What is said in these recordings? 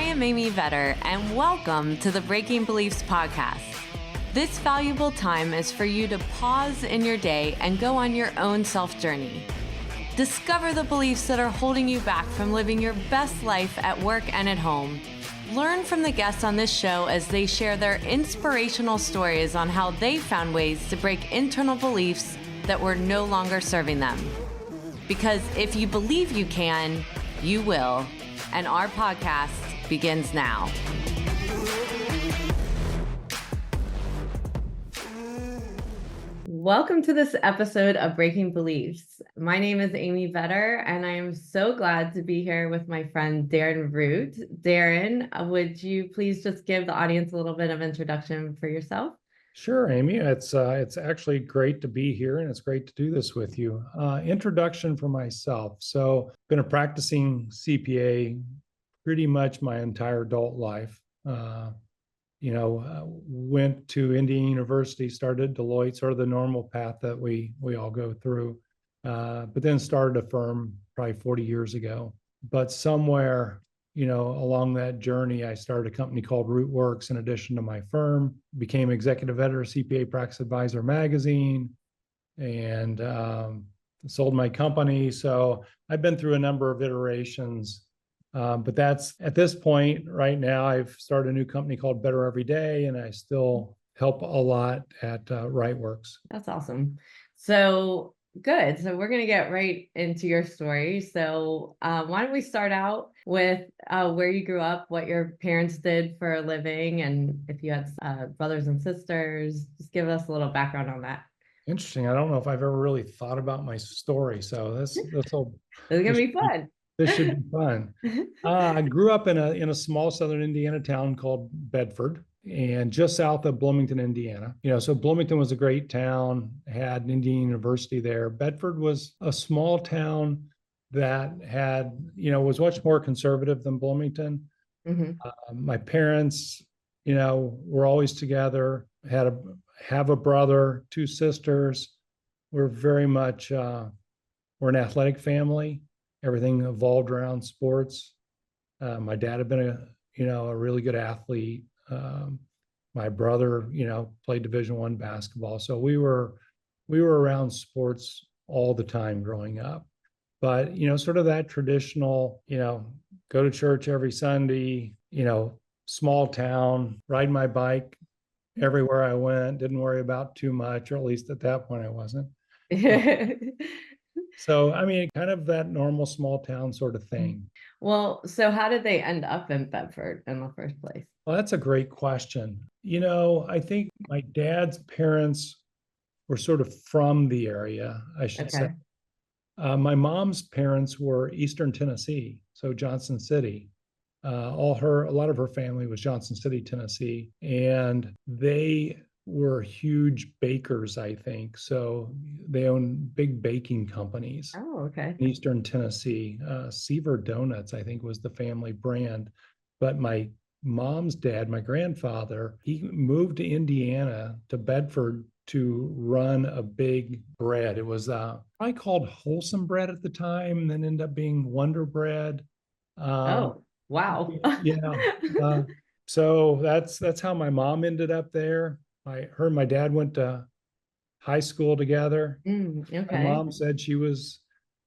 I am Amy Vetter, and welcome to the Breaking Beliefs podcast. This valuable time is for you to pause in your day and go on your own self-journey. Discover the beliefs that are holding you back from living your best life at work and at home. Learn from the guests on this show as they share their inspirational stories on how they found ways to break internal beliefs that were no longer serving them. Because if you believe you can, you will. And our podcast begins now. Welcome to this episode of Breaking Beliefs. My name is Amy Vetter, and I am so glad to be here with my friend Darren Root. Darren, would you please just give the audience a little bit of introduction for yourself? Sure, Amy. It's actually great to be here, and it's great to do this with you. Introduction for myself. So, been a practicing CPA pretty much my entire adult life. Went to Indiana University, started at Deloitte, sort of the normal path that we all go through, but then started a firm probably 40 years ago. But somewhere, along that journey, I started a company called Rightworks in addition to my firm, became executive editor of CPA Practice Advisor magazine, and sold my company. So I've been through a number of iterations. But that's at this point right now, I've started a new company called Better Every Day, and I still help a lot at Rightworks. That's awesome. So good. So we're going to get right into your story. So why don't we start out with where you grew up, what your parents did for a living, and if you had brothers and sisters, just give us a little background on that. Interesting. I don't know if I've ever really thought about my story. So this is going to be fun. This should be fun. I grew up in a small southern Indiana town called Bedford, and just south of Bloomington, Indiana. So Bloomington was a great town, had Indiana University there. Bedford was a small town that had, was much more conservative than Bloomington. Mm-hmm. My parents, were always together, have a brother, two sisters. We're very much, we're an athletic family. Everything evolved around sports. My dad had been a really good athlete. My brother, played Division I basketball. So we were around sports all the time growing up. But, sort of that traditional, go to church every Sunday, small town, ride my bike everywhere I went, didn't worry about too much, or at least at that point I wasn't. So, kind of that normal small town sort of thing. Well, so how did they end up in Bedford in the first place? Well, that's a great question. I think my dad's parents were sort of from the area, I should say. My mom's parents were Eastern Tennessee, so Johnson City. A lot of her family was Johnson City, Tennessee, and they were huge bakers, I think. So they own big baking companies. Oh, okay. In Eastern Tennessee. Seaver Donuts, I think, was the family brand. But my mom's dad, my grandfather, he moved to Indiana, to Bedford, to run a big bread. It was probably called Wholesome Bread at the time, and then ended up being Wonder Bread. Oh, wow. Yeah. So that's how my mom ended up there. Her and my dad went to high school together. Okay. My mom said she was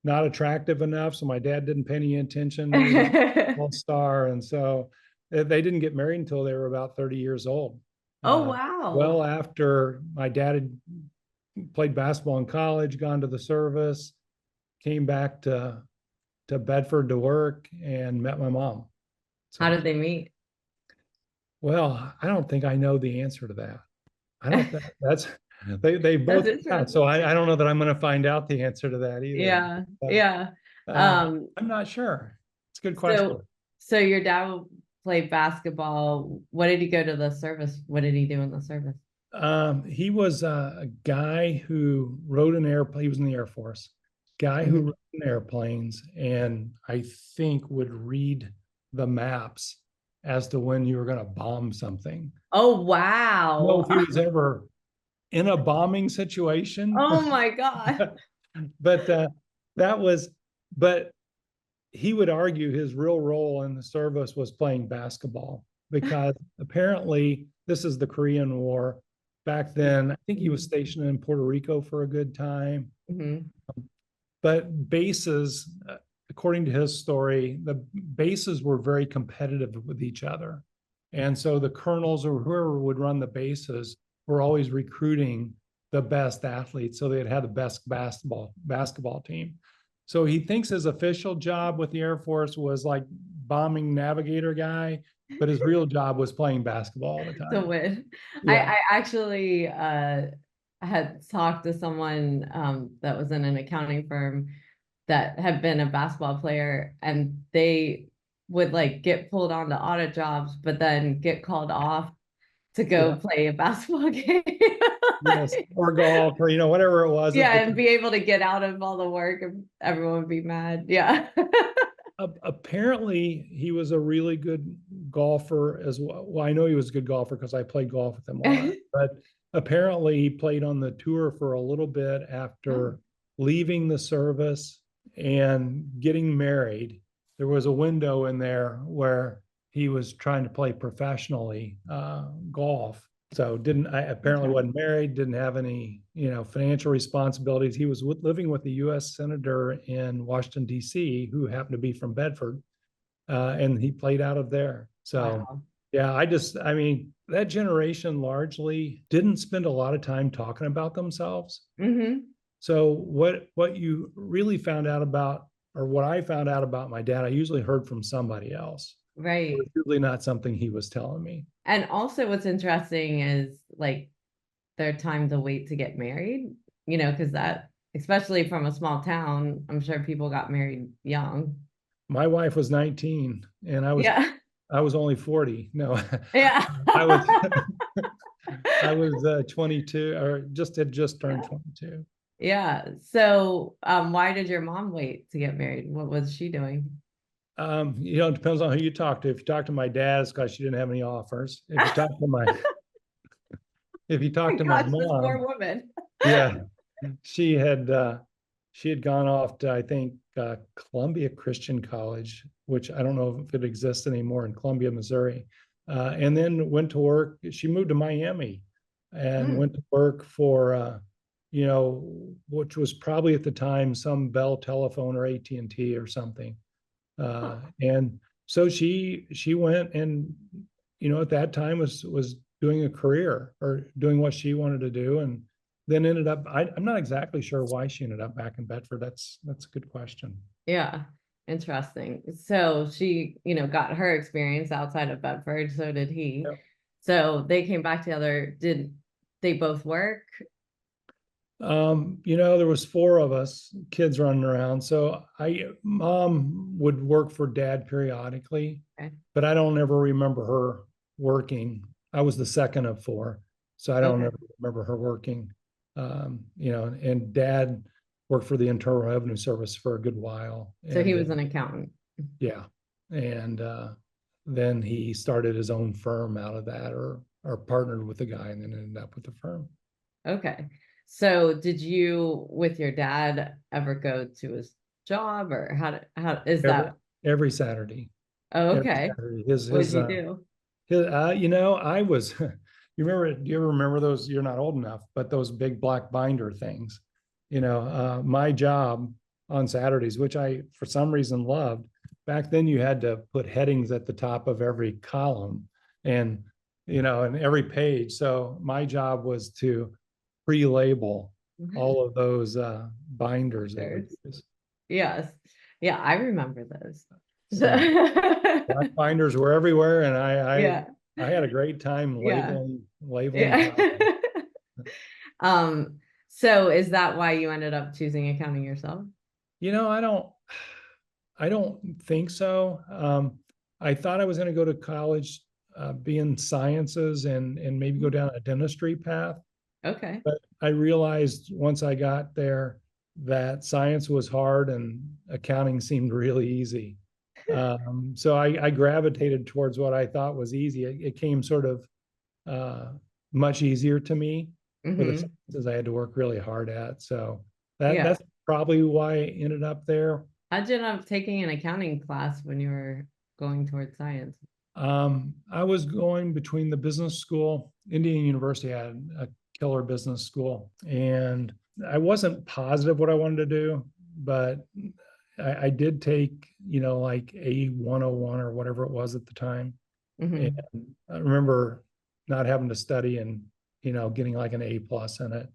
not attractive enough, so my dad didn't pay any attention. He was an all-star, and so they didn't get married until they were about 30 years old. Oh, wow. Well, after my dad had played basketball in college, gone to the service, came back to Bedford to work, and met my mom. So, how did they meet? Well, I don't think I know the answer to that. I don't think that's they both, so I don't know that I'm going to find out the answer to that either. Yeah. I'm not sure. It's a good question. So your dad played basketball. What did he go to the service? What did he do in the service? He was a guy who rode an airplane. He was in the Air Force. Guy who rode in airplanes, and I think would read the maps as to when you were going to bomb something. Oh, wow. I don't know if he was ever in a bombing situation. Oh my God. But he would argue his real role in the service was playing basketball, because apparently this is the Korean War. Back then, I think he was stationed in Puerto Rico for a good time. Mm-hmm. But bases, according to his story, the bases were very competitive with each other. And so the colonels or whoever would run the bases were always recruiting the best athletes. So they'd have the best basketball team. So he thinks his official job with the Air Force was like bombing navigator guy, but his real job was playing basketball all the To time. win. Yeah. I actually had talked to someone that was in an accounting firm that had been a basketball player, and they would like get pulled onto audit jobs, but then get called off to go Yeah. play a basketball game. Yes. Or golf or, whatever it was. Yeah, and be able to get out of all the work and everyone would be mad. Yeah. Apparently he was a really good golfer as well. Well, I know he was a good golfer because I played golf with him a lot, but apparently he played on the tour for a little bit after leaving the service and getting married. There was a window in there where he was trying to play professionally golf. So apparently wasn't married, didn't have any, financial responsibilities. He was living with a U.S. senator in Washington, D.C., who happened to be from Bedford, and he played out of there. So, Wow. yeah, that generation largely didn't spend a lot of time talking about themselves. Mm-hmm. So what you really found out about, or what I found out about my dad, I usually heard from somebody else. Right. It was usually not something he was telling me. And also what's interesting is like their time to wait to get married, because that, especially from a small town, I'm sure people got married young. My wife was 19 and Yeah. I was only 40. No, Yeah. I was I was 22, or had just turned 22. Yeah. So why did your mom wait to get married? What was she doing? It depends on who you talk to. If you talk to my dad, it's because she didn't have any offers. If you talk to my my Gosh, this poor mom, woman. yeah, she had gone off to, I think, Columbia Christian College, which I don't know if it exists anymore, in Columbia, Missouri, and then went to work. She moved to Miami and went to work for, which was probably at the time some Bell Telephone or AT&T or something. And so she went and, at that time was doing a career or doing what she wanted to do, and then ended up, I'm not exactly sure why she ended up back in Bedford. That's a good question. Yeah. Interesting. So she, got her experience outside of Bedford. So did he. Yep. So they came back together. Did they both work? There was four of us kids running around. So mom would work for dad periodically, Okay. but I don't ever remember her working. I was the second of four, so I don't Okay. ever remember her working. And dad worked for the Internal Revenue Service for a good while. So he And was an accountant. yeah. And then he started his own firm out of that, or partnered with the guy, and then ended up with the firm. Okay. So did you, with your dad, ever go to his job, or how is that? Every Saturday. Oh, Every okay. Saturday. What did you do? I was, do you ever remember those? You're not old enough, but those big black binder things, my job on Saturdays, which I, for some reason, loved. Back then you had to put headings at the top of every column and, and every page. So my job was to pre-label all of those binders that we use. Yes. Yeah, I remember those. So black binders were everywhere, and Yeah. I had a great time Yeah. labeling Yeah. copies. So is that why you ended up choosing accounting yourself? I don't think so. I thought I was going to go to college, be in sciences, and maybe go down a dentistry path. Okay. But I realized once I got there that science was hard and accounting seemed really easy. So I gravitated towards what I thought was easy. It came sort of much easier to me for the sciences I had to work really hard at. So Yeah. that's probably why I ended up there. How'd you end up taking an accounting class when you were going towards science? I was going between the business school. Indiana University had a killer business school, and I wasn't positive what I wanted to do, but I did take, like a 101 or whatever it was at the time. And Hmm. I remember not having to study and, getting like an A plus in it.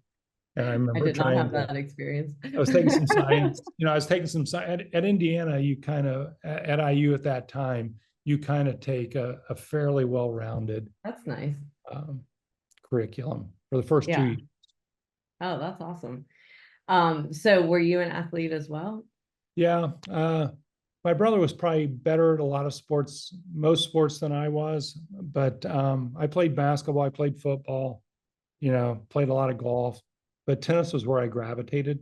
And I I remember did not trying have to, that experience. I was taking some science, I was taking some science at Indiana. You kind of, at IU at that time, you kind of take a fairly well-rounded That's nice. um, curriculum for the first two Yeah. years. Oh, that's awesome. So were you an athlete as well? Yeah. My brother was probably better at a lot of sports, most sports than I was, but I played basketball, I played football, played a lot of golf, but tennis was where I gravitated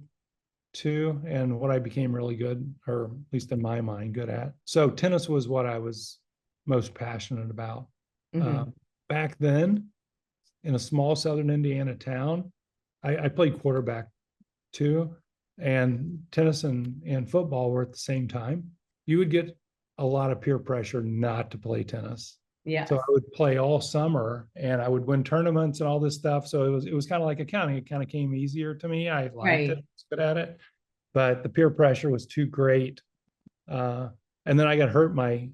to and what I became really good, or at least in my mind, good at. So tennis was what I was most passionate about. Hmm. Back then, in a small southern Indiana town, I played quarterback too, and tennis and football were at the same time. You would get a lot of peer pressure not to play tennis. So Yes. I would play all summer and I would win tournaments and all this stuff. So it was kind of like accounting. It kind of came easier to me. I liked it, Right. was good at it, but the peer pressure was too great. Uh, and then I got hurt my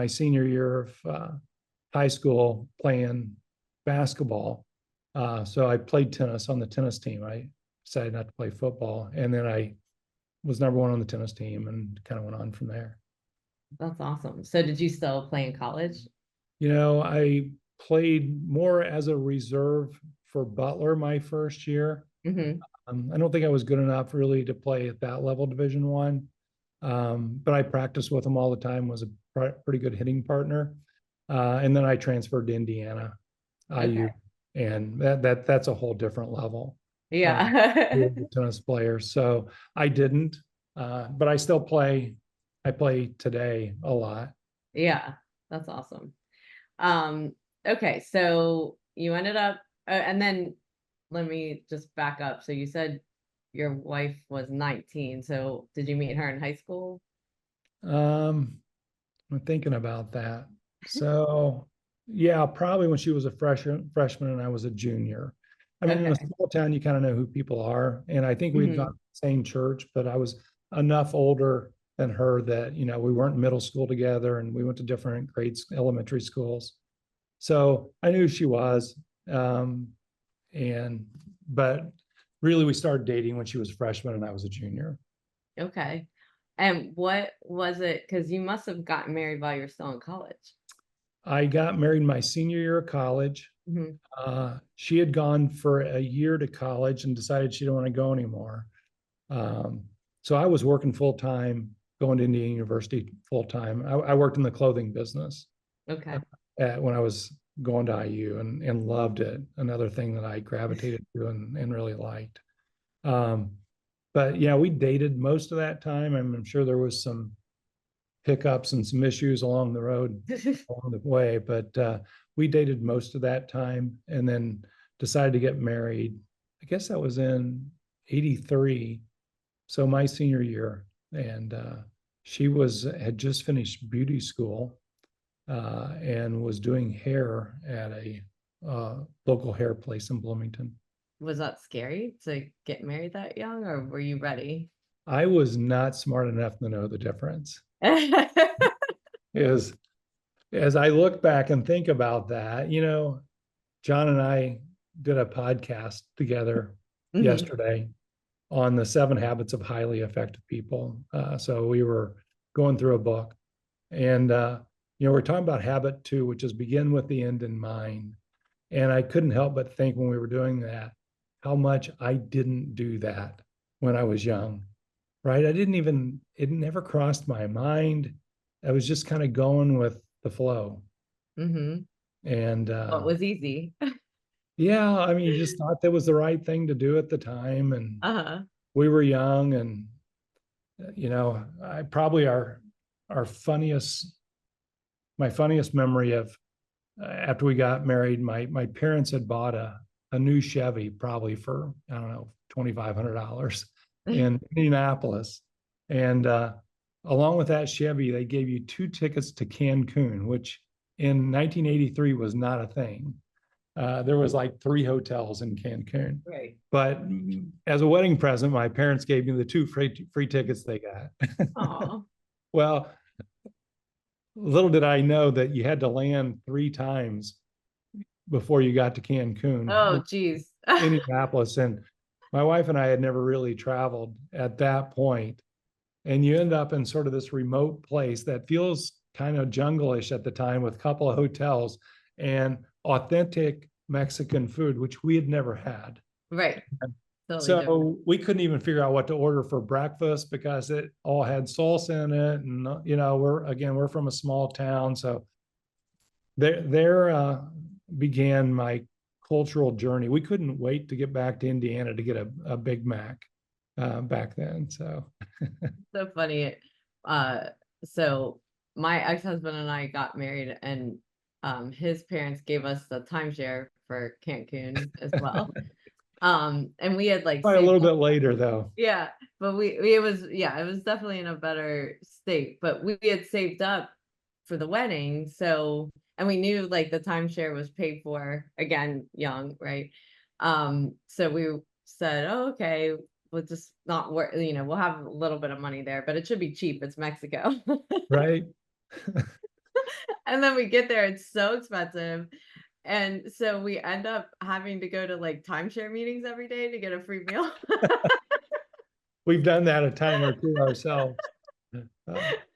senior year of high school playing basketball. So I played tennis on the tennis team. I decided not to play football, and then I was number one on the tennis team, and kind of went on from there. That's awesome. So did you still play in college? I played more as a reserve for Butler my first year. Hmm. I don't think I was good enough really to play at that level, Division One. But I practiced with him all the time. Was a pretty good hitting partner, and then I transferred to Indiana, IU, Okay. and that's a whole different level. Yeah. Tennis player, so I didn't, but I still play. I play today a lot. Yeah. That's awesome. Um, okay, so you ended up, and then let me just back up. So you said your wife was 19. So did you meet her in high school? Um, I'm thinking about that. So, yeah, probably when she was a freshman and I was a junior. I mean, in a Okay. small town, you kind of know who people are. And I think we'd gone to Hmm. the same church, but I was enough older than her that, we weren't in middle school together and we went to different grades, elementary schools. So I knew who she was. Um, and, but really, we started dating when she was a freshman and I was a junior. Okay. And what was it? Because you must have gotten married while you're still in college. I got married my senior year of college. Hmm. She had gone for a year to college and decided she didn't want to go anymore. Um, so I was working full time, going to Indiana University full time. I worked in the clothing business Okay. when I was going to IU and loved it. Another thing that I gravitated to and really liked. Um, but yeah, we dated most of that time. I'm sure there was some hiccups and some issues along the road along the way, but we dated most of that time and then decided to get married. I guess that was in 83. So my senior year. And she had just finished beauty school and was doing hair at a local hair place in Bloomington. Was that scary to get married that young, or were you ready? I was not smart enough to know the difference. Is as I look back and think about that, John and I did a podcast together Hmm. yesterday on the 7 habits of highly effective people. So we were going through a book and, we're talking about habit 2, which is begin with the end in mind. And I couldn't help but think when we were doing that, how much I didn't do that when I was young, right? It never crossed my mind. I was just kind of going with the flow. Hmm. And What was easy? yeah, I mean, you just thought that was the right thing to do at the time. And Uh-huh. we were young. And, I probably our funniest, my funniest memory of after we got married, my parents had bought a new Chevy, probably for, I don't know, $2,500 in Indianapolis. And along with that Chevy, they gave you 2 tickets to Cancun, which in 1983 was not a thing. There was like 3 hotels in Cancun. Right. But as a wedding present, my parents gave me the 2 free tickets they got. Oh, Well, little did I know that you had to land 3 times before you got to Cancun, oh, geez. Indianapolis. And my wife and I had never really traveled at that point. And you end up in sort of this remote place that feels kind of jungle-ish at the time, with a couple of hotels and authentic Mexican food, which we had never had. Right. Totally different. So we couldn't even figure out what to order for breakfast because it all had salsa in it. And, we're from a small town. So there began my cultural journey. We couldn't wait to get back to Indiana to get a Big Mac back then. So So funny. So my ex-husband and I got married, and his parents gave us the timeshare for Cancun as well. And we had like probably a saved little up. bit later though. Yeah, but it was definitely in a better state. But we had saved up for the wedding, so, and we knew like the timeshare was paid for, again, young, right? So we said, oh, okay, we'll just not work, we'll have a little bit of money there, but it should be cheap. It's Mexico. Right. And then we get there, it's so expensive. And so we end up having to go to like timeshare meetings every day to get a free meal. We've done that a time or two ourselves.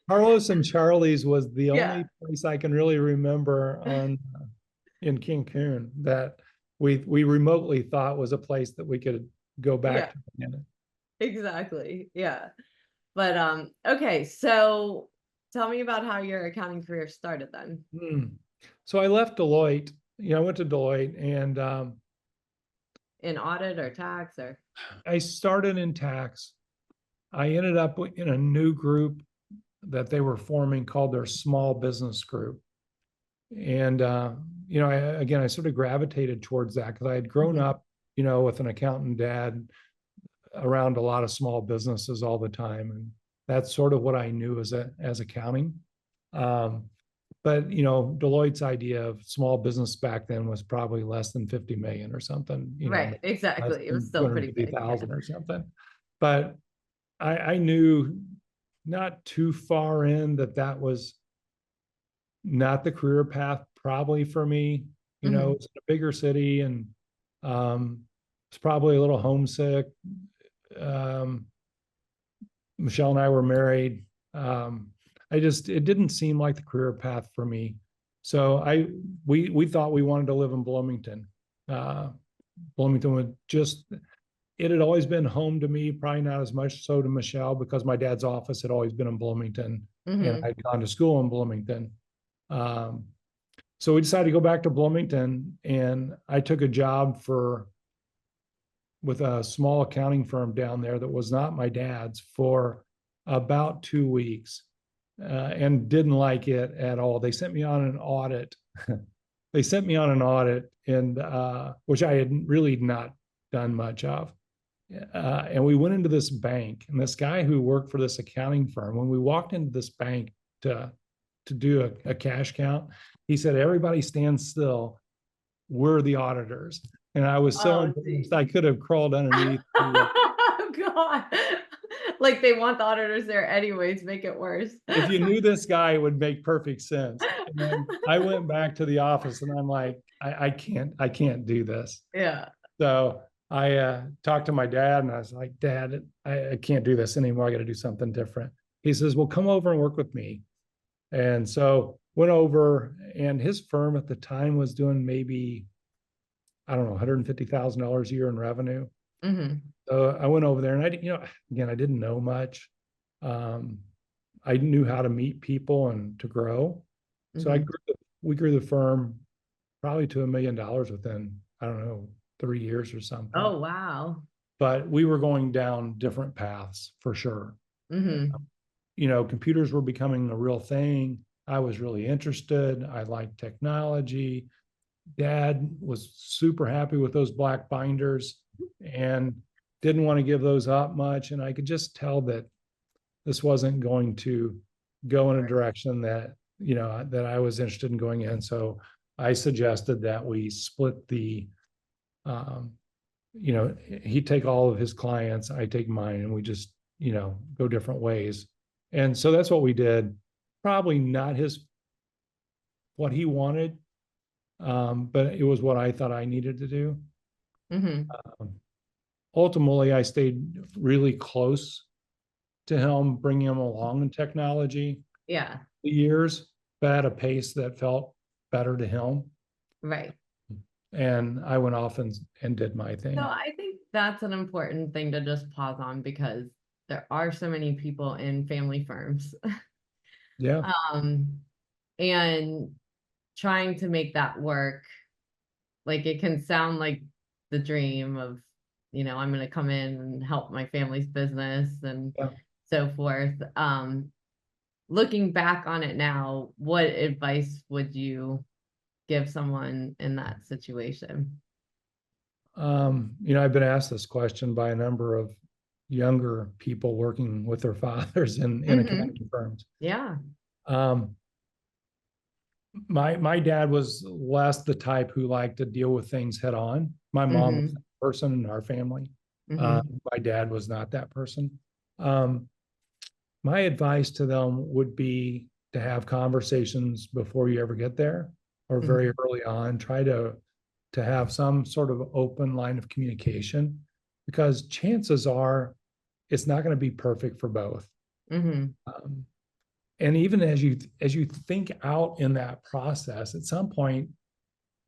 Carlos and Charlie's was the Yeah. only place I can really remember in Cancun that we remotely thought was a place that we could go back to again. Exactly. Yeah. But okay, so tell me about how your accounting career started then. So I left Deloitte. I went to Deloitte, and In audit or tax or? I started in tax. I ended up in a new group that they were forming called their small business group. And, I sort of gravitated towards that because I had grown up, with an accountant dad around a lot of small businesses all the time. And that's sort of what I knew as accounting. But Deloitte's idea of small business back then was probably less than 50 million or something, Right, exactly. It was still pretty big. 250,000 or something. But I knew not too far in that was not the career path probably for me. It's a bigger city, and it's probably a little homesick. Michelle and I were married. It didn't seem like the career path for me. So we thought we wanted to live in Bloomington. Bloomington would it had always been home to me, probably not as much so to Michelle, because my dad's office had always been in Bloomington, and I'd gone to school in Bloomington. So we decided to go back to Bloomington, and I took a job with a small accounting firm down there that was not my dad's for about 2 weeks, and didn't like it at all. They sent me on an audit. And which I had really not done much of. And we went into this bank, and this guy who worked for this accounting firm, when we walked into this bank to do a cash count, he said, "Everybody stand still. We're the auditors." And I was so embarrassed, I could have crawled underneath. Oh God. Like they want the auditors there anyways, make it worse. If you knew this guy, it would make perfect sense. And then I went back to the office, and I'm like, I can't do this. Yeah. So I talked to my dad, and I was like, "Dad, I can't do this anymore. I got to do something different." He says, "Well, come over and work with me." And so went over, and his firm at the time was doing maybe, I don't know, $150,000 a year in revenue. So I went over there, and I didn't know much. I knew how to meet people and to grow. So we grew the firm probably to $1 million within, I don't know, 3 years or something. Oh, wow. But we were going down different paths for sure. Computers were becoming a real thing. I was really interested. I liked technology. Dad was super happy with those black binders and didn't want to give those up much. And I could just tell that this wasn't going to go in a direction that, that I was interested in going in. So I suggested that we split the, he'd take all of his clients, I take mine, and we just, go different ways. And so that's what we did. Probably not what he wanted, but it was what I thought I needed to do. Mm-hmm. Ultimately, I stayed really close to him, bringing him along in technology Yeah. the years, but at a pace that felt better to him. Right. And I went off and did my thing. So I think that's an important thing to just pause on, because there are so many people in family firms. Yeah. And trying to make that work, like it can sound like the dream of, I'm going to come in and help my family's business and Yeah. so forth. Looking back on it now, what advice would you give someone in that situation? I've been asked this question by a number of younger people working with their fathers in accounting firms. Yeah. Um, my dad was less the type who liked to deal with things head on. My mom was that person in our family. My dad was not that person. My advice to them would be to have conversations before you ever get there, or very early on. Try to have some sort of open line of communication, because chances are it's not going to be perfect for both. And even as you think out in that process, at some point,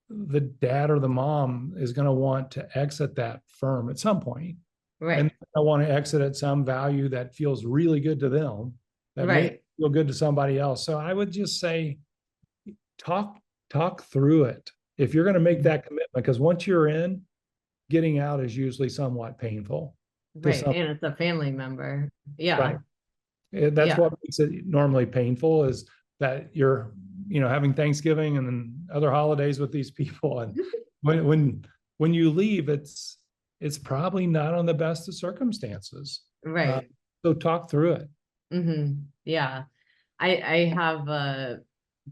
the dad or the mom is going to want to exit that firm at some point. Right. And I want to exit at some value that feels really good to them, that may feel good to somebody else. So I would just say, talk through it. If you're going to make that commitment, because once you're in, getting out is usually somewhat painful. Right. And it's a family member. Yeah. Right. That's what makes it normally painful, is that you're, having Thanksgiving and then other holidays with these people. And when you leave, it's probably not on the best of circumstances. Right. So talk through it. Yeah. I have a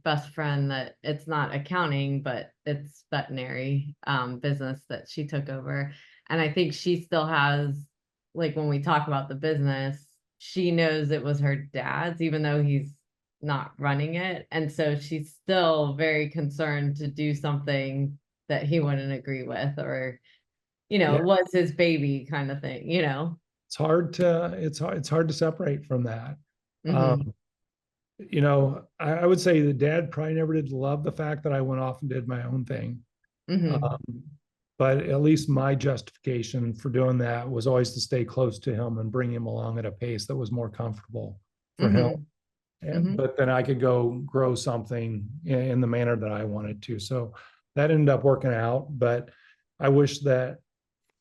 best friend that it's not accounting, but it's veterinary business that she took over. And I think she still has, like, when we talk about the business, she knows it was her dad's, even though he's not running it. And so she's still very concerned to do something that he wouldn't agree with, or, it was his baby kind of thing, It's hard to separate from that. I would say the dad probably never did love the fact that I went off and did my own thing. But at least my justification for doing that was always to stay close to him and bring him along at a pace that was more comfortable for him. But then I could go grow something in the manner that I wanted to. So that ended up working out. But I wish that,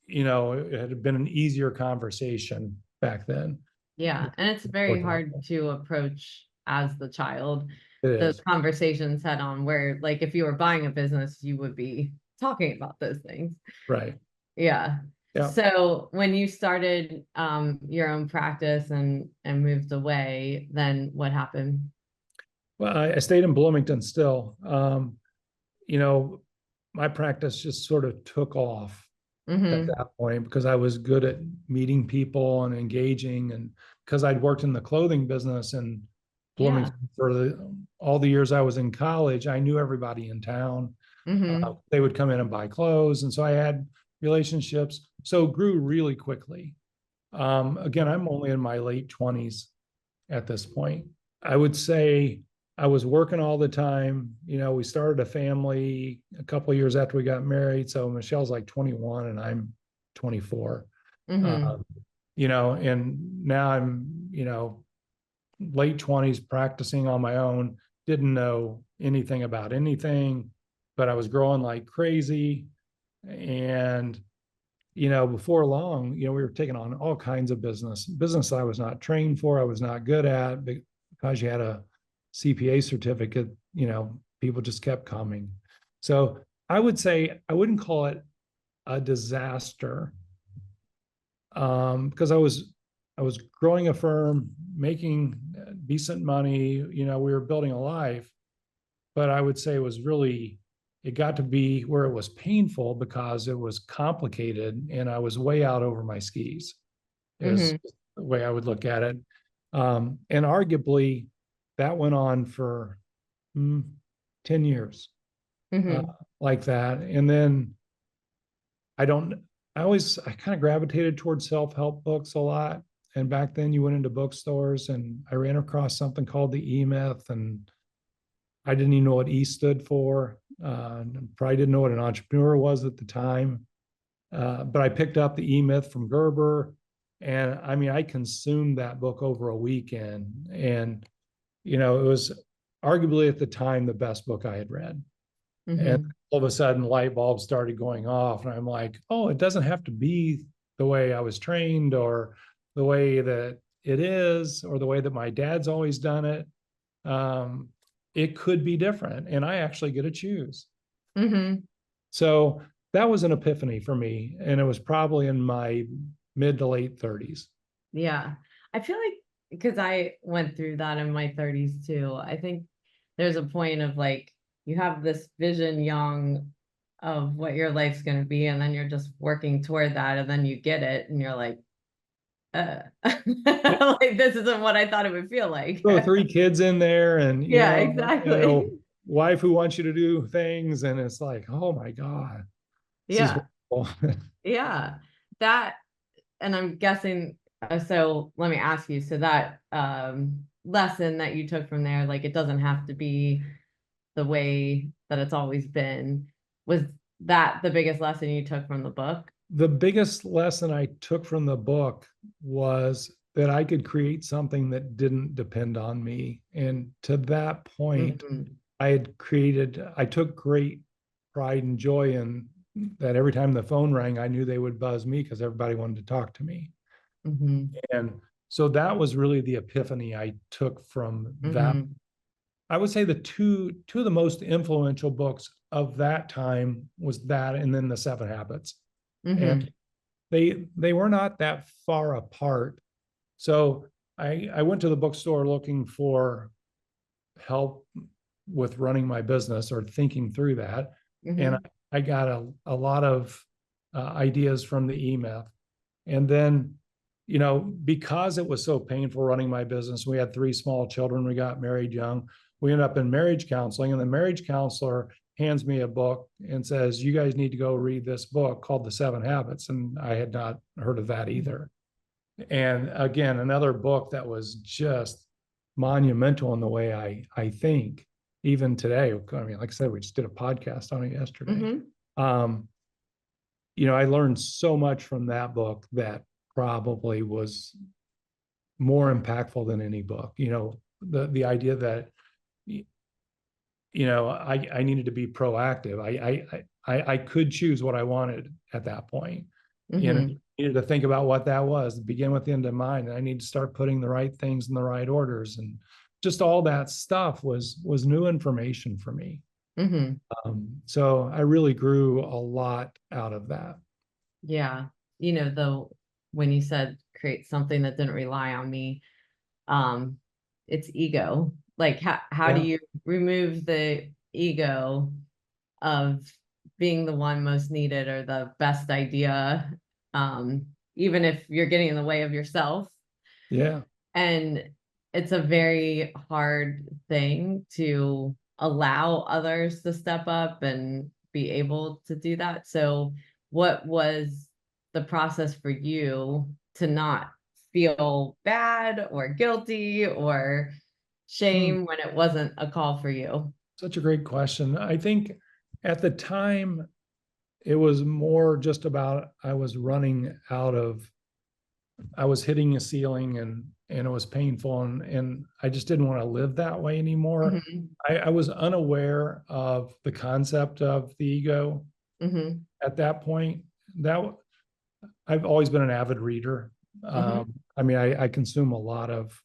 it had been an easier conversation back then. Yeah. And it's very hard to approach as the child, It those is. conversations head on, where, like, if you were buying a business, you would be talking about those things. Right. Yeah. Yeah. So when you started your own practice and moved away, then what happened? Well, I stayed in Bloomington still. My practice just sort of took off at that point, because I was good at meeting people and engaging, and because I'd worked in the clothing business in Bloomington for all the years I was in college. I knew everybody in town. They would come in and buy clothes, and so I had relationships. So it grew really quickly. Again, I'm only in my late 20s at this point. I would say I was working all the time. We started a family a couple of years after we got married. So Michelle's like 21 and I'm 24. And now I'm, late 20s, practicing on my own. Didn't know anything about anything, but I was growing like crazy. And before long, we were taking on all kinds of business I was not trained for, I was not good at, because you had a CPA certificate, people just kept coming. So I would say I wouldn't call it a disaster, because I was I was growing a firm, making decent money. We were building a life, but I would say it got to be where it was painful because it was complicated and I was way out over my skis, is Mm-hmm. the way I would look at it. And arguably, that went on for 10 years, uh, Mm-hmm. like that. And then I don't, I kind of gravitated towards self-help books a lot. And back then you went into bookstores and I ran across something called the E-Myth, and I didn't even know what E stood for. Probably didn't know what an entrepreneur was at the time. But I picked up the E-Myth from Gerber. And I mean, I consumed that book over a weekend. And, it was arguably at the time the best book I had read. And Mm-hmm. all of a sudden, light bulbs started going off. And I'm like, oh, it doesn't have to be the way I was trained or the way that it is or the way that my dad's always done it. Um, it could be different. And I actually get to choose. Mm-hmm. So that was an epiphany for me. And it was probably in my mid to late 30s. Yeah. I feel like because I went through that in my 30s too, I think there's a point of like you have this vision young of what your life's going to be, and then you're just working toward that, and then you get it, and you're like, Yeah. like this isn't what I thought it would feel like. Throw three kids in there and, Yeah, exactly. wife who wants you to do things. And it's like, oh my God, this is Yeah. horrible. Yeah. That, and I'm guessing, so let me ask you, so that lesson that you took from there, like it doesn't have to be the way that it's always been. Was that the biggest lesson you took from the book? The biggest lesson I took from the book was that I could create something that didn't depend on me. And to that point, Mm-hmm. I took great pride and joy in that. Every time the phone rang, I knew they would buzz me because everybody wanted to talk to me. Mm-hmm. And so that was really the epiphany I took from that. Mm-hmm. I would say the two of the most influential books of that time was that and then the Seven Habits. Mm-hmm. And they were not that far apart. So I went to the bookstore looking for help with running my business or thinking through that. And Mm-hmm. I got a lot of ideas from the E-Myth. And then, because it was so painful running my business, we had three small children, we got married young, we ended up in marriage counseling, and the marriage counselor hands me a book and says, you guys need to go read this book called The Seven Habits. And I had not heard of that either. And again, another book that was just monumental in the way I think even today. I mean, like I said, we just did a podcast on it yesterday. Mm-hmm. Um, I learned so much from that book that probably was more impactful than any book. The idea that I needed to be proactive. I could choose what I wanted at that point. And Mm-hmm. I needed to think about what that was, begin with the end in mind. And I need to start putting the right things in the right orders. And just all that stuff was new information for me. Mm-hmm. So I really grew a lot out of that. Yeah. Though when you said create something that didn't rely on me, um, it's ego. Like how do Yeah. you remove the ego of being the one most needed or the best idea, even if you're getting in the way of yourself? Yeah. And it's a very hard thing to allow others to step up and be able to do that. So, what was the process for you to not feel bad or guilty or Hmm. shame when it wasn't a call for you? Such a great question. I think at the time, it was more just about I was hitting a ceiling and it was painful and I just didn't want to live that way anymore. Hmm. I was unaware of the concept of the ego Hmm. at that point. That I've always been an avid reader. Hmm. I mean, I consume a lot of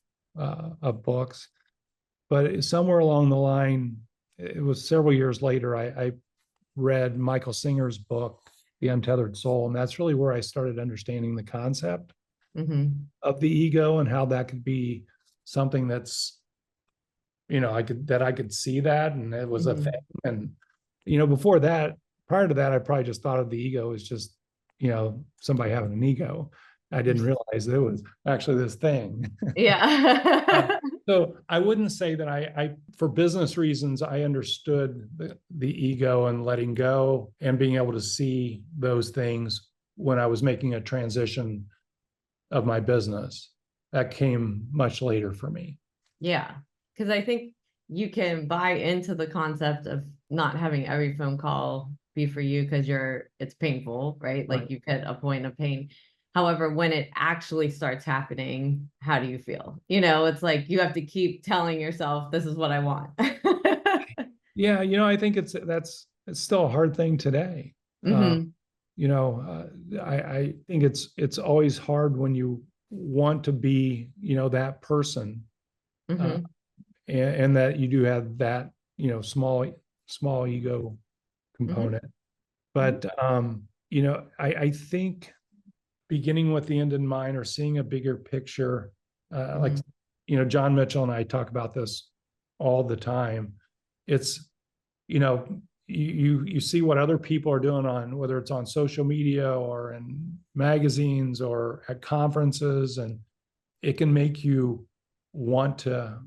books, but somewhere along the line, it was several years later, I read Michael Singer's book, The Untethered Soul, and that's really where I started understanding the concept. of the ego, and how that could be something that's, I could see that, and it was a thing. And, before that, prior to that, I probably just thought of the ego as just, somebody having an ego. I didn't realize it was actually this thing. Yeah. So I wouldn't say that I for business reasons, I understood the ego and letting go and being able to see those things when I was making a transition of my business. That came much later for me. Yeah. Because I think you can buy into the concept of not having every phone call be for you because it's painful, right? Like Right. you've hit a point of pain. However, when it actually starts happening, how do you feel? It's like you have to keep telling yourself, this is what I want. Yeah, I think it's still a hard thing today. Hmm. I think it's always hard when you want to be, that person, uh, Hmm. and that you do have that, small ego Hmm. component. But I think beginning with the end in mind, or seeing a bigger picture, like, Hmm. John Mitchell and I talk about this all the time. It's, you know, you see what other people are doing, on whether it's on social media or in magazines or at conferences, and it can make you want to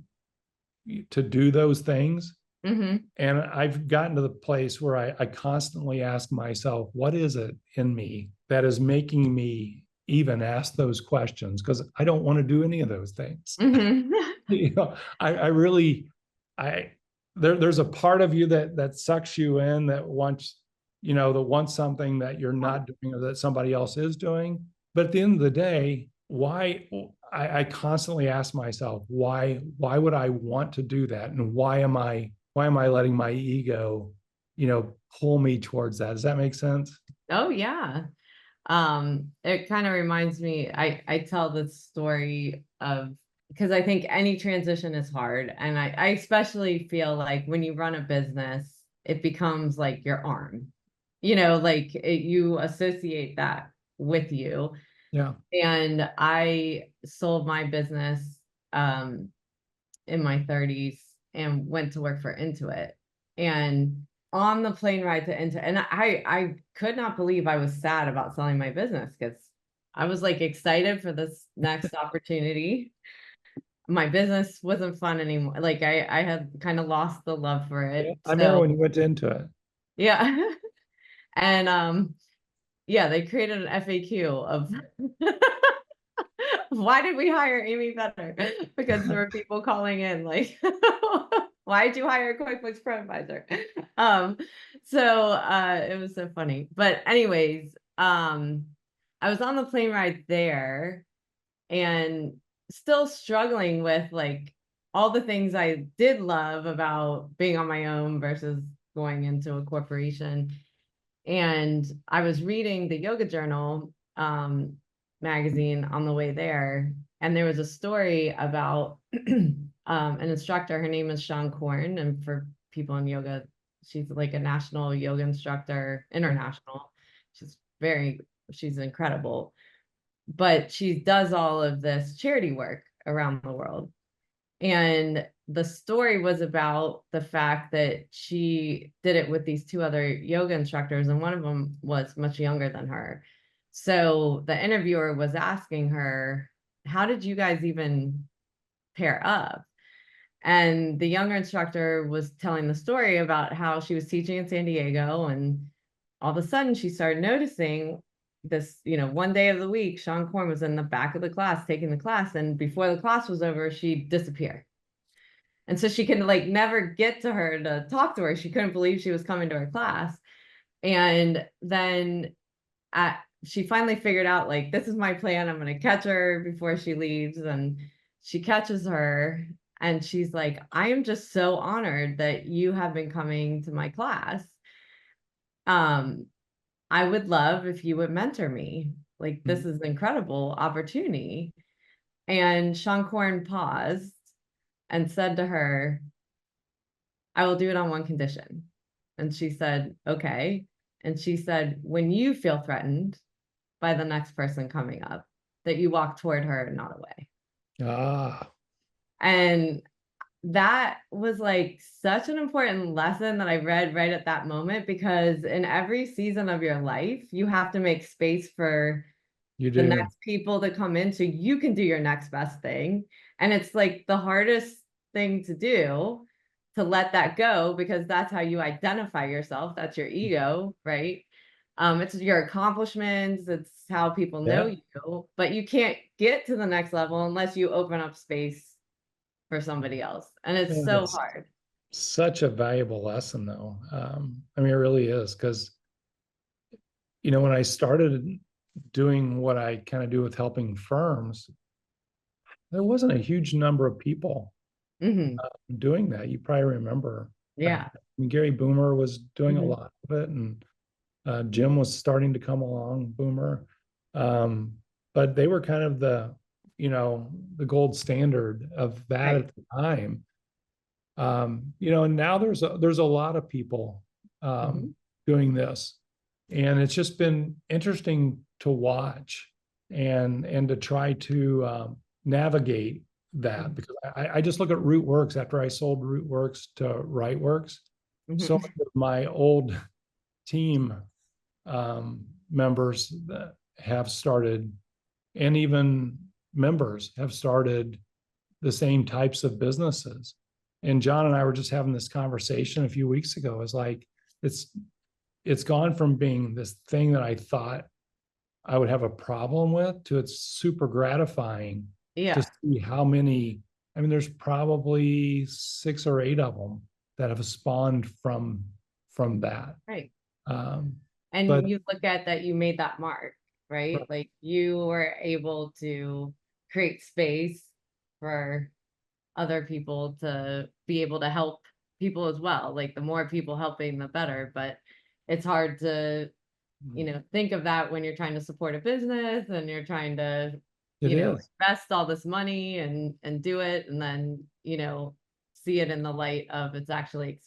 do those things. Hmm. And I've gotten to the place where I constantly ask myself, what is it in me that is making me even ask those questions? Because I don't want to do any of those things. Hmm. I really, there's a part of you that sucks you in, that wants, that wants something that you're not doing or that somebody else is doing. But at the end of the day, why? I constantly ask myself, why would I want to do that? And why am I letting my ego, pull me towards that? Does that make sense? Oh, yeah. It kind of reminds me, I tell this story of, because I think any transition is hard. And I especially feel like when you run a business, it becomes like your arm, like you associate that with you. Yeah. And I sold my business um, in my 30s and went to work for Intuit. And on the plane ride to Intuit, and I could not believe I was sad about selling my business, because I was like excited for this next opportunity. My business wasn't fun anymore. Like I had kind of lost the love for Yeah. it. I remember So when you went into it. yeah. And yeah, they created an FAQ of why did we hire Amy Better? Because there were people calling in like, why did you hire a QuickBooks Pro advisor? So it was so funny. But anyways, I was on the plane ride there and still struggling with like all the things I did love about being on my own versus going into a corporation. And I was reading the Yoga Journal magazine on the way there, and there was a story about an instructor. Her name is Sean Korn, and for people in yoga, she's like a national yoga instructor, international. She's very, she's incredible, but she does all of this charity work around the world. And the story was about the fact that she did it with these two other yoga instructors, and one of them was much younger than her. So the interviewer was asking her, how did you guys even pair up? And the younger instructor was telling the story about how she was teaching in San Diego, and all of a sudden she started noticing this, one day of the week, Sean Korn was in the back of the class taking the class, and before the class was over, she'd disappear. And so she could like never get to her to talk to her. She couldn't believe she was coming to her class. And then she finally figured out, like, this is my plan. I'm going to catch her before she leaves. And she catches her and she's like, I am just so honored that you have been coming to my class. Um, I would love if you would mentor me. Like, this is an incredible opportunity. And Sean Korn paused and said to her, I will do it on one condition. And she said, okay. And she said, when you feel threatened by the next person coming up, that you walk toward her, not away. Ah, And that was like such an important lesson that I read right at that moment, because in every season of your life, you have to make space for you the do. next people to come in so you can do your next best thing. And it's like the hardest thing to do, to let that go, because that's how you identify yourself. That's your ego, right? It's your accomplishments, it's how people know Yeah. you, but you can't get to the next level unless you open up space for somebody else. And it's Yeah, so that's hard. such a valuable lesson, though. I mean, it really is because, when I started doing what I kind of do with helping firms, there wasn't a huge number of people Hmm. doing that. You probably remember back Yeah. then. Gary Boomer was doing a Hmm. lot of it, and Jim was starting to come along, Boomer. Um, but they were kind of the gold standard of that Right. at the time. And now there's a lot of people Hmm. doing this, and it's just been interesting to watch and to try to navigate that, because I just look at Rootworks after I sold Rootworks to Rightworks. So Hmm. many of my old team members that have started, and even members have started the same types of businesses. And John and I were just having this conversation a few weeks ago. It's like it's it's gone from being this thing that I thought I would have a problem with to it's super gratifying to Yeah. see how many. I mean, there's probably 6 or 8 of them that have spawned from that. Right. Um, but And you look at that, you made that mark, right? Like you were able to create space for other people to be able to help people as well. Like the more people helping, the better. But it's hard to, think of that when you're trying to support a business and you're trying to, it is. invest all this money and do it, and then, see it in the light of it's actually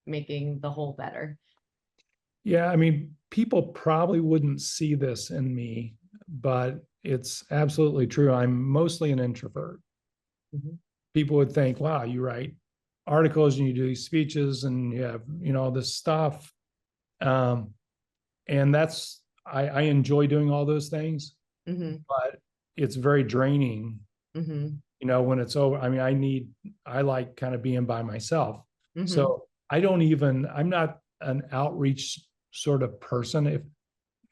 making the whole better. Yeah, I mean, people probably wouldn't see this in me, but it's absolutely true. I'm mostly an introvert. Mhm. People would think, wow, you write articles and you do these speeches and you have, all this stuff. Um, and I enjoy doing all those things, Mhm. but it's very draining, Mhm. when it's over. I mean, I like kind of being by myself. Mhm. So I'm not an outreach sort of person.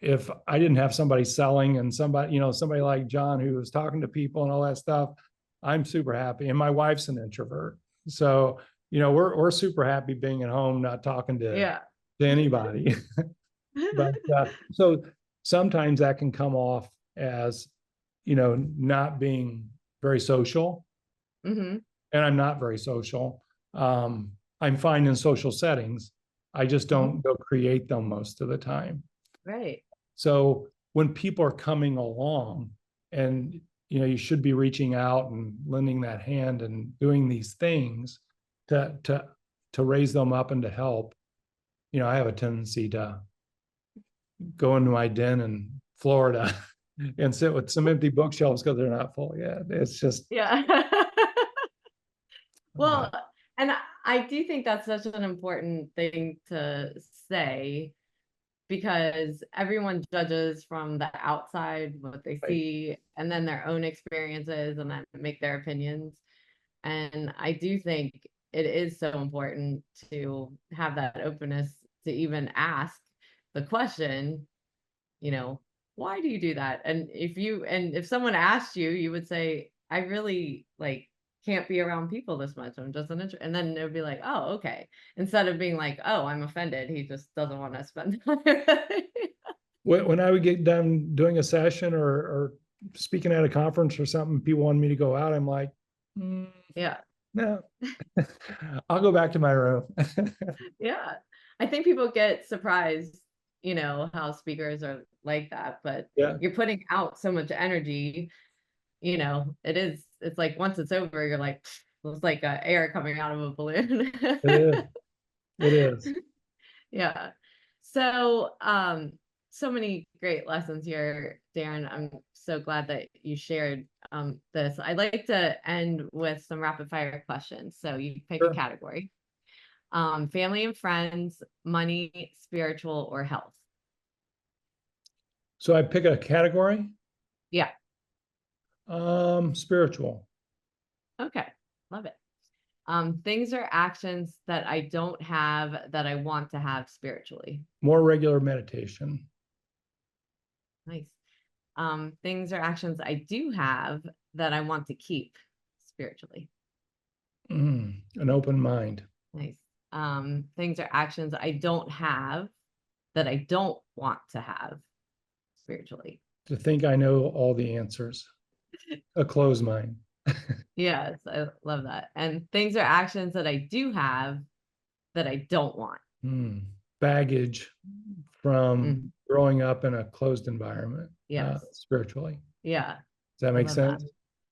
If I didn't have somebody selling and somebody like John who was talking to people and all that stuff, I'm super happy. And my wife's an introvert. So, we're super happy being at home, not talking Yeah. to anybody. But so sometimes that can come off as, not being very social. Mhm. And I'm not very social. I'm fine in social settings. I just Mhm. don't go create them most of the time. Right. So when people are coming along, and you should be reaching out and lending that hand and doing these things to raise them up and to help. I have a tendency to go into my den in Florida and sit with some empty bookshelves because they're not full yet. It's just Yeah. uh, Well, and I do think that's such an important thing to say, because everyone judges from the outside what they right. see and then their own experiences and then make their opinions. And I do think it is so important to have that openness to even ask the question, you know, why do you do that? And if someone asked you, you would say, I really like can't be around people this much. I'm just an introvert. And then it would be like, oh, okay. Instead of being like, oh, I'm offended. He just doesn't want to spend time. When I would get done doing a session or speaking at a conference or something, people wanted me to go out. I'm like, Yeah. no, I'll go back to my room. Yeah. I think people get surprised, how speakers are like that, but Yeah, you're putting out so much energy, it's like once it's over, you're like, it's like air coming out of a balloon. it is. It is. Yeah. So, so many great lessons here, Darren. I'm so glad that you shared this. I'd like to end with some rapid fire questions. So you pick a Sure. category. Family and friends, money, spiritual, or health. So I pick a category. Yeah. Spiritual. Okay. Love it. Things or actions that I don't have that I want to have spiritually. More regular meditation. Nice. Things or actions I do have that I want to keep spiritually. An open mind. Nice. Things or actions I don't have that I don't want to have spiritually. To think I know all the answers. A closed mind. Yes, I love that. And things or actions that I do have that I don't want. Baggage from Mhm. growing up in a closed environment. Yes. Spiritually. Yeah. Does that I make love sense? that.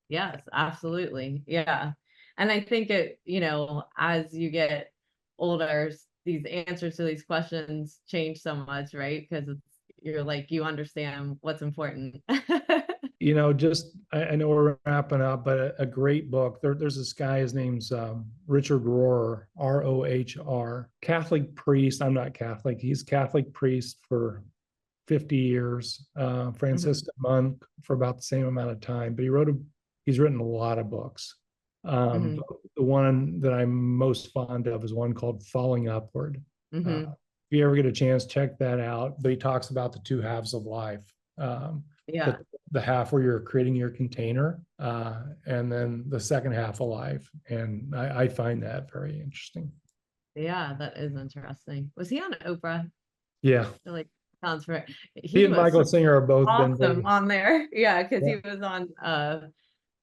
Yes, absolutely. Yeah. And I think as you get older, these answers to these questions change so much, right? Because you're like, you understand what's important. Just I know we're wrapping up, but a great book. There's this guy, his name's Richard Rohr, Rohr, Catholic priest. I'm not Catholic. He's Catholic priest for 50 years, Franciscan monk for about the same amount of time. But he's written a lot of books. Mhm. The one that I'm most fond of is one called Falling Upward. Mhm. If you ever get a chance, check that out. But he talks about the two halves of life. Yeah. The half where you're creating your container, and then the second half of life. And I find that very interesting. Yeah, that is interesting. Was he on Oprah? Yeah. I feel like sounds right. He He and was Michael Singer have both been very, awesome on there. Yeah, because yeah, he was on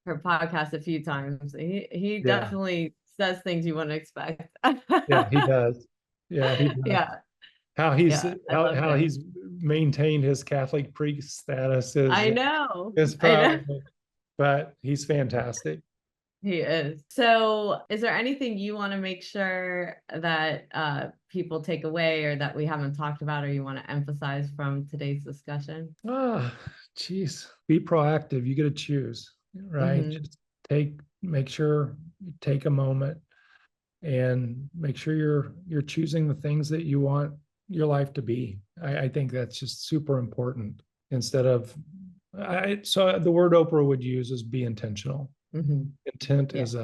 her podcast a few times. He yeah, definitely says things you wouldn't expect. yeah, he does. Yeah, he does. Yeah, How he's yeah, I how, love how him. he's maintained his Catholic priest status I know. is I know. probably, but he's fantastic. He is. So, is there anything you want to make sure that people take away or that we haven't talked about or you want to emphasize from today's discussion? Geez, be proactive. You get to choose, right? Mm-hmm. Just make sure you take a moment and make sure you're choosing the things that you want your life to be. I think that's just super important. Instead of, so the word Oprah would use is be intentional. Mm-hmm. Intent Yeah. is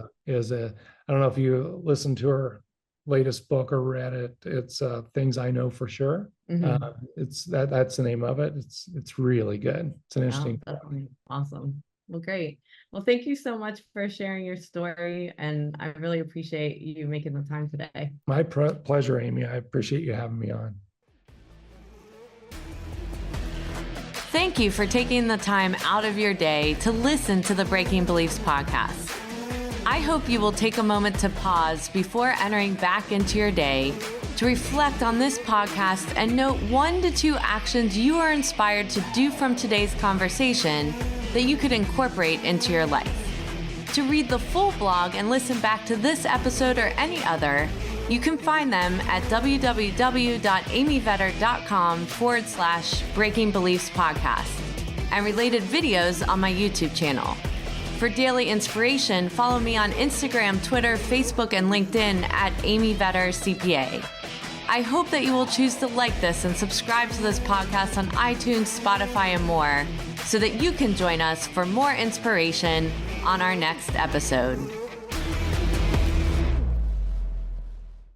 a I don't know if you listened to her latest book or read it. It's Things I Know for Sure. Mm-hmm. It's that's the name of it. It's really good. It's an Oh, interesting book. definitely. Awesome. Well, great. Well, thank you so much for sharing your story. And I really appreciate you making the time today. My pleasure, Amy. I appreciate you having me on. Thank you for taking the time out of your day to listen to the Breaking Beliefs podcast. I hope you will take a moment to pause before entering back into your day to reflect on this podcast and note 1 to 2 actions you are inspired to do from today's conversation that you could incorporate into your life. To read the full blog and listen back to this episode or any other, you can find them at www.amyvetter.com/Breaking Beliefs podcast and related videos on my YouTube channel. For daily inspiration, follow me on Instagram, Twitter, Facebook, and LinkedIn at Amy Vetter CPA. I hope that you will choose to like this and subscribe to this podcast on iTunes, Spotify, and more so that you can join us for more inspiration on our next episode.